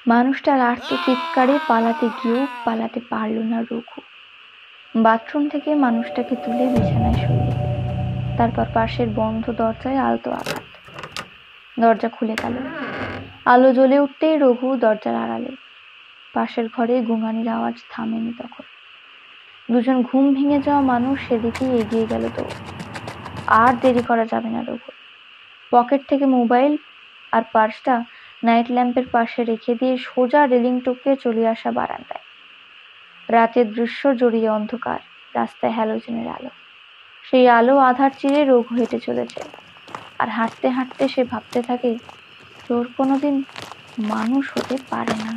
মানুষটার আর্ত চিৎকারে পালাতে গিয়েও পালাতে পারল না রঘু। বাথরুম থেকে মানুষটাকে তুলে বিছানায় শুইয়ে, তারপর পাশের বন্ধ দরজায় আলতো আঘাত। দরজা খুলে গেল। আলো জ্বলে উঠতেই রঘু দরজার আড়ালে। পাশের ঘরে গুঙানির আওয়াজ থামেনি তখন। দুজন ঘুম ভেঙে যাওয়া মানুষ সেদিকেই এগিয়ে গেল তো। আর দেরি করা যাবে না রঘু। পকেট থেকে মোবাইল আর পার্সটা নাইট ল্যাম্পের পাশে রেখে দিয়ে সোজা রেলিং টপকে চলে আসা বারান্দায়। রাতের দৃশ্য জড়িয়ে অন্ধকার, রাস্তায় হ্যালোজেনের আলো। সেই আলো আধার চিরে রঘু হেঁটে চলেছে। আর হাঁটতে হাঁটতে সে ভাবতে থাকে, চোর কোনোদিন মানুষ হতে পারে না।